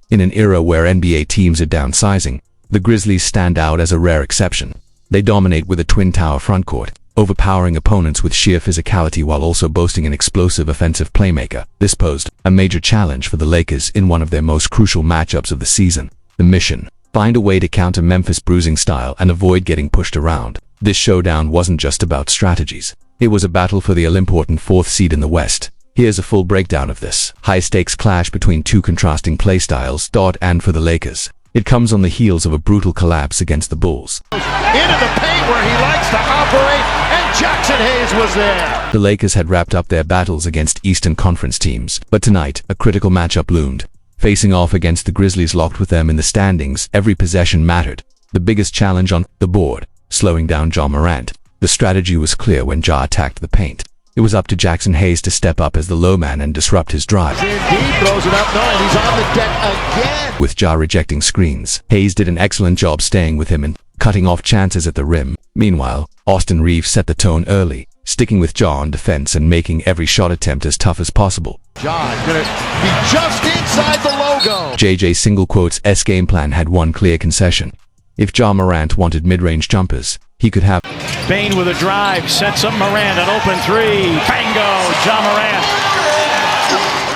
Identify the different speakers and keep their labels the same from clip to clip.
Speaker 1: In an era where NBA teams are downsizing, the Grizzlies stand out as a rare exception. They dominate with a twin-tower frontcourt, overpowering opponents with sheer physicality while also boasting an explosive offensive playmaker. This posed a major challenge for the Lakers in one of their most crucial matchups of the season. The mission: find a way to counter Memphis' bruising style and avoid getting pushed around. This showdown wasn't just about strategies. It was a battle for the all-important fourth seed in the West. Here's a full breakdown of this high-stakes clash between two contrasting playstyles. And for the Lakers, it comes on the heels of a brutal collapse against the Bulls.
Speaker 2: Into the paint where he likes to operate, and Jackson Hayes was there.
Speaker 1: The Lakers had wrapped up their battles against Eastern Conference teams, but tonight, a critical matchup loomed. Facing off against the Grizzlies locked with them in the standings, every possession mattered. The biggest challenge on the board: slowing down Ja Morant. The strategy was clear when Ja attacked the paint. It was up to Jackson Hayes to step up as the low man and disrupt his drive.
Speaker 2: Indeed, throws it up, and he's on the deck again.
Speaker 1: With Ja rejecting screens, Hayes did an excellent job staying with him and cutting off chances at the rim. Meanwhile, Austin Reeves set the tone early, sticking with Ja on defense and making every shot attempt as tough as possible.
Speaker 2: Ja's gonna be just inside the logo.
Speaker 1: JJ's single quotes game plan had one clear concession. If Ja Morant wanted mid-range jumpers, he could have.
Speaker 3: Bane with a drive, sets up Morant, an open three. Bango, Ja Morant.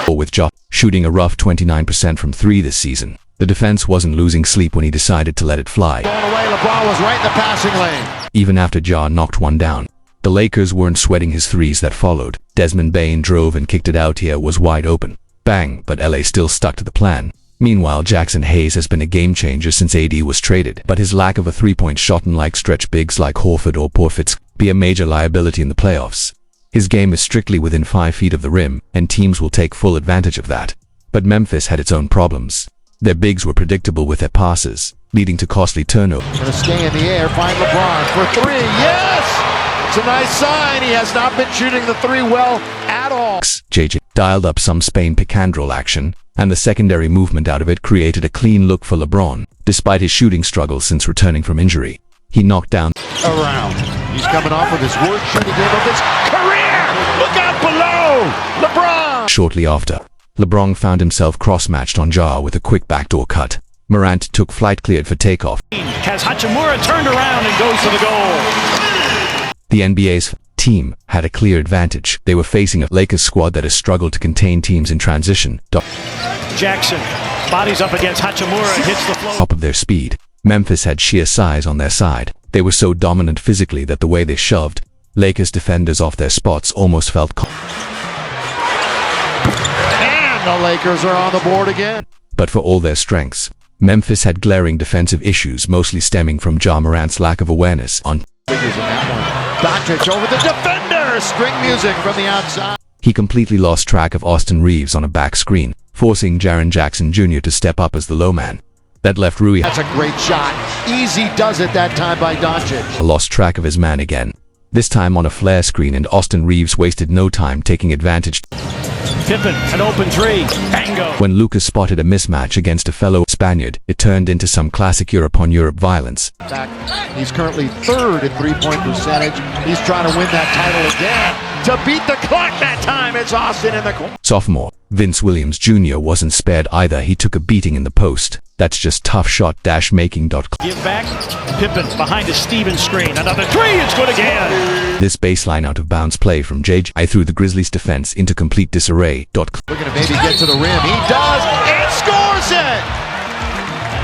Speaker 1: Or with Ja shooting a rough 29% from three this season, the defense wasn't losing sleep when he decided to let it fly.
Speaker 2: Going away, LeBron was right in the passing lane.
Speaker 1: Even after Ja knocked one down, the Lakers weren't sweating his threes that followed. Desmond Bane drove and kicked it out. Here was wide open. Bang, but LA still stuck to the plan. Meanwhile, Jackson Hayes has been a game-changer since AD was traded, but his lack of a three-point shot, unlike stretch bigs like Horford or Porfitz, be a major liability in the playoffs. His game is strictly within 5 feet of the rim, and teams will take full advantage of that. But Memphis had its own problems. Their bigs were predictable with their passes, leading to costly turnovers.
Speaker 2: Gonna stay in the air, find LeBron for three. Yes! It's a nice sign. He has not been shooting the three well at all.
Speaker 1: JJ dialed up some Spain pick-and-roll action, and the secondary movement out of it created a clean look for LeBron. Despite his shooting struggles since returning from injury, he knocked down
Speaker 2: around. He's coming off with his worst shooting game of his career. Look out below, LeBron.
Speaker 1: Shortly after, LeBron found himself cross-matched on Ja with a quick backdoor cut. Morant took flight, cleared for takeoff.
Speaker 3: Has Hachimura turned around and goes to the goal.
Speaker 1: The NBA's team had a clear advantage. They were facing a Lakers squad that has struggled to contain teams in transition.
Speaker 3: Jackson bodies up against Hachimura and hits the floor.
Speaker 1: Top of their speed, Memphis had sheer size on their side. They were so dominant physically that the way they shoved Lakers defenders off their spots almost felt
Speaker 2: and the Lakers are on the board again.
Speaker 1: But for all their strengths, Memphis had glaring defensive issues, mostly stemming from Ja Morant's lack of awareness on
Speaker 2: figures in that one. Doncic over the defender. String music from the outside.
Speaker 1: He completely lost track of Austin Reeves on a back screen, forcing Jaren Jackson Jr. to step up as the low man. That left Rui.
Speaker 2: That's a great shot. Easy does it that time by Doncic.
Speaker 1: Lost track of his man again. This time on a flare screen, and Austin Reeves wasted no time taking advantage.
Speaker 3: Pippen, an open three. Bango.
Speaker 1: When Lucas spotted a mismatch against a fellow Spaniard, it turned into some classic Europe-on-Europe violence.
Speaker 2: He's currently third in three-point percentage. He's trying to win that title again. To beat the clock that time, it's Austin in the corner.
Speaker 1: Sophomore Vince Williams Jr. wasn't spared either. He took a beating in the post. That's just tough shot-making.
Speaker 3: Give back. Pippen behind a Stevens screen. Another three. It's good again.
Speaker 1: This baseline out-of-bounds play from JJ threw the Grizzlies' defense into complete disarray.
Speaker 2: Looking to maybe get to the rim. He does and scores it.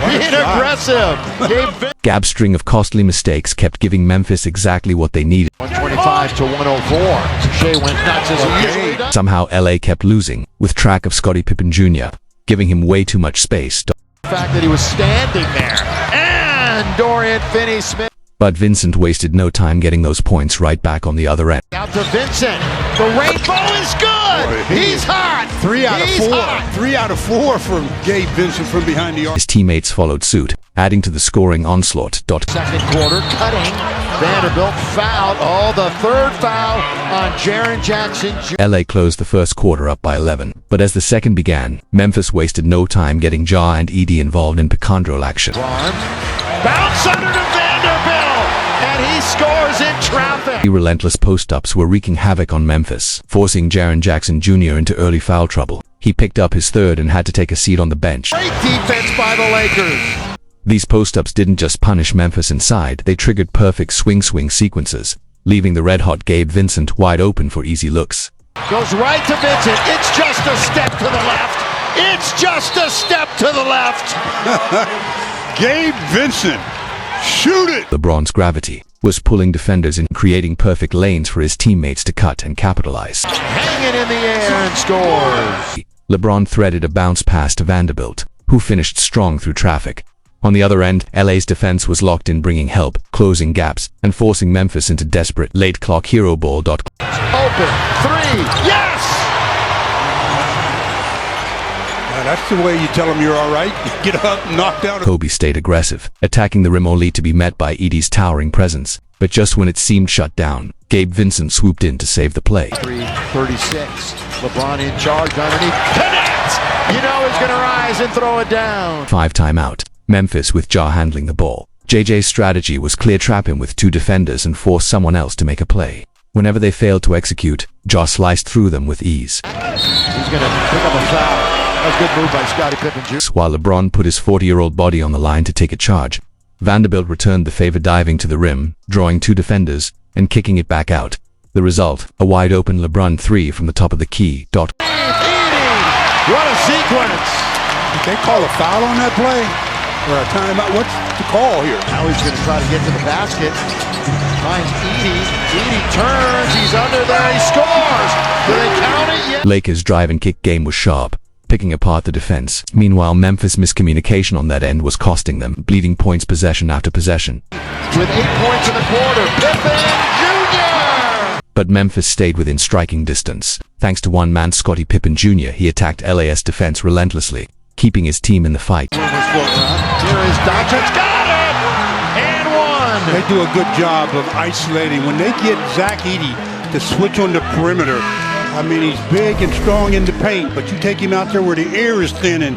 Speaker 2: Being aggressive.
Speaker 1: Gab's string of costly mistakes kept giving Memphis exactly what they needed.
Speaker 2: 125 to 104. Shea went nuts as he usually does.
Speaker 1: Somehow LA kept losing, with track of Scottie Pippen Jr., giving him way too much space.
Speaker 2: The fact that he was standing there. And Dorian Finney-Smith.
Speaker 1: But Vincent wasted no time getting those points right back on the other end.
Speaker 2: Out to Vincent. The rainbow is good. He's hot.
Speaker 4: 3 out of 4. 3 out of 4 from Gabe Vincent from behind the arc.
Speaker 1: His teammates followed suit, adding to the scoring onslaught.
Speaker 2: Second quarter, cutting. Vanderbilt fouled. Oh, the third foul on Jaren Jackson Jr.
Speaker 1: LA closed the first quarter up by 11, but as the second began, Memphis wasted no time getting Ja and ED involved in pick-and-roll action.
Speaker 2: Bounce under to Vanderbilt, and he scores in traffic.
Speaker 1: The relentless post-ups were wreaking havoc on Memphis, forcing Jaren Jackson Jr. into early foul trouble. He picked up his third and had to take a seat on the bench.
Speaker 2: Great defense by the Lakers.
Speaker 1: These post-ups didn't just punish Memphis inside, they triggered perfect swing sequences, leaving the red-hot Gabe Vincent wide open for easy looks.
Speaker 2: Goes right to Vincent. It's just a step to the left. It's just a step to the left.
Speaker 4: Gabe Vincent, shoot it!
Speaker 1: LeBron's gravity was pulling defenders and creating perfect lanes for his teammates to cut and capitalize.
Speaker 2: Hanging in the air and scores.
Speaker 1: LeBron threaded a bounce pass to Vanderbilt, who finished strong through traffic. On the other end, LA's defense was locked in, bringing help, closing gaps, and forcing Memphis into desperate late-clock hero ball.
Speaker 2: Open three. Yes!
Speaker 4: Now, that's the way you tell them you're all right. You get up, knock down.
Speaker 1: Kobe stayed aggressive, attacking the rim only to be met by Edey's towering presence. But just when it seemed shut down, Gabe Vincent swooped in to save the play.
Speaker 2: 3:36. LeBron in charge underneath. Connect! You know he's going to rise and throw it down.
Speaker 1: 5 timeout. Memphis with Ja handling the ball. JJ's strategy was clear trap him with 2 defenders and force someone else to make a play. Whenever they failed to execute, Ja sliced through them with ease.
Speaker 2: He's going to pick up a foul. That's a good move by Scottie Pippen Jr.
Speaker 1: While LeBron put his 40-year-old body on the line to take a charge, Vanderbilt returned the favor, diving to the rim, drawing 2 defenders, and kicking it back out. The result, a wide-open LeBron 3 from the top of the key.
Speaker 2: What a sequence!
Speaker 4: Did they call a foul on that play? Or a timeout? What's the call here?
Speaker 2: Now he's going to try to get to the basket. Finds Edey. Edey turns. He's under there. He scores. Do they count it yet?
Speaker 1: Lakers' drive and kick game was sharp, picking apart the defense. Meanwhile, Memphis' miscommunication on that end was costing them, bleeding points possession after possession.
Speaker 2: With 8 points in the quarter, Pippen Jr.
Speaker 1: But Memphis stayed within striking distance. Thanks to one-man Scottie Pippen Jr., he attacked LA's defense relentlessly, keeping his team in the fight.
Speaker 2: Here is Doncic. Got it! And one!
Speaker 4: They do a good job of isolating. When they get Zach Edey to switch on the perimeter, I mean, he's big and strong in the paint, but you take him out there where the air is thin and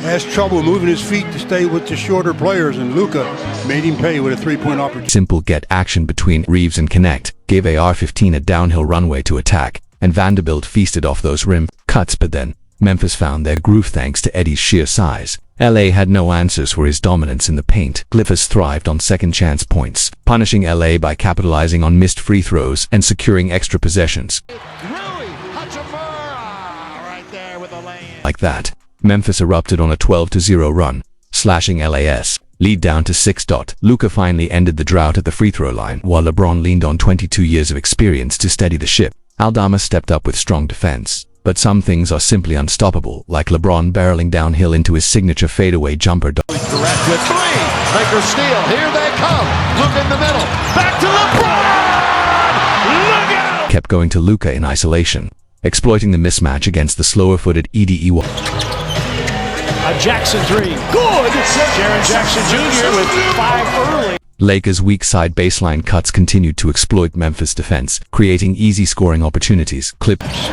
Speaker 4: has trouble moving his feet to stay with the shorter players, and Luka made him pay with a 3-point opportunity.
Speaker 1: Simple get action between Reeves and Connect gave AR-15 a downhill runway to attack, and Vanderbilt feasted off those rim cuts, but then Memphis found their groove thanks to Edey's sheer size. LA had no answers for his dominance in the paint. Clippers thrived on second-chance points, punishing LA by capitalizing on missed free throws and securing extra possessions.
Speaker 2: Right there with the lane.
Speaker 1: Like that, Memphis erupted on a 12-0 run, slashing LA's lead down to 6. Luka finally ended the drought at the free throw line, while LeBron leaned on 22 years of experience to steady the ship. Aldama stepped up with strong defense. But some things are simply unstoppable, like LeBron barreling downhill into his signature fadeaway jumper.
Speaker 2: Correct with 3. Lakers steal. Here they come. Luka in the middle. Back to LeBron. Look out!
Speaker 1: Kept going to Luka in isolation, exploiting the mismatch against the slower-footed Edey.
Speaker 3: A Jackson 3. Good! Jaren Jackson Jr. with 5 early.
Speaker 1: Lakers' weak side baseline cuts continued to exploit Memphis' defense, creating easy scoring opportunities. Clippers.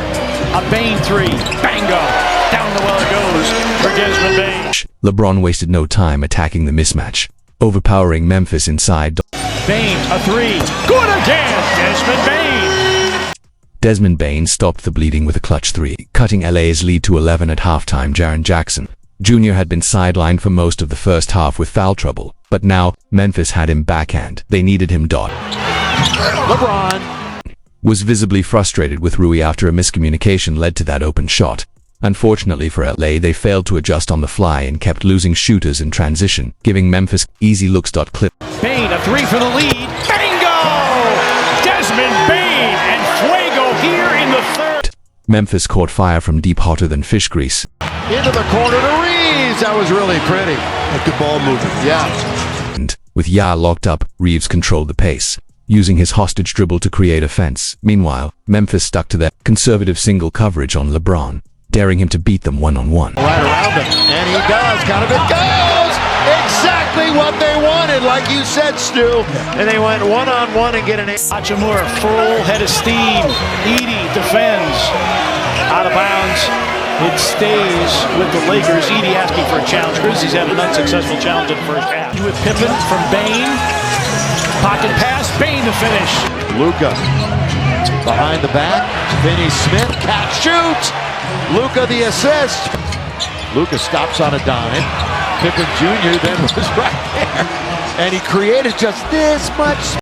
Speaker 3: A Bane 3. Bango! Down the well it goes for Desmond Bane.
Speaker 1: LeBron wasted no time attacking the mismatch, overpowering Memphis inside.
Speaker 3: Bane, a 3. Good again! Desmond Bane!
Speaker 1: Desmond Bane stopped the bleeding with a clutch 3, cutting LA's lead to 11 at halftime. Jaren Jackson Jr. had been sidelined for most of the first half with foul trouble, but now Memphis had him backhand. They needed him.
Speaker 2: LeBron
Speaker 1: was visibly frustrated with Rui after a miscommunication led to that open shot. Unfortunately for LA, they failed to adjust on the fly and kept losing shooters in transition, giving Memphis easy looks. Clip.
Speaker 3: Bane, a 3 for the lead. Bingo! Desmond Bane and Fuego here in the third.
Speaker 1: Memphis caught fire from deep, hotter than fish grease.
Speaker 2: into the corner to Reeves. That was really pretty.
Speaker 4: Like the ball moving.
Speaker 2: Yeah.
Speaker 1: And with Ya locked up, Reeves controlled the pace, using his hostage dribble to create offense. Meanwhile, Memphis stuck to their conservative single coverage on LeBron, daring him to beat them one-on-one.
Speaker 2: Right around him, and he does. Kind of it goes. Exactly what they wanted, like you said, Stu. And they went one-on-one and get an eight.
Speaker 3: Hachimura, full head of steam. Edey defends. Out of bounds. It stays with the Lakers. Edey asking for a challenge. Grizzlies had an unsuccessful challenge in the first half. With Pippen from Bane. Pocket pass. Bane to finish.
Speaker 2: Luka behind the back. Finney Smith. Catch, shoot. Luka the assist. Luka stops on a dime. Pippen Jr. then was right there. And he created just this much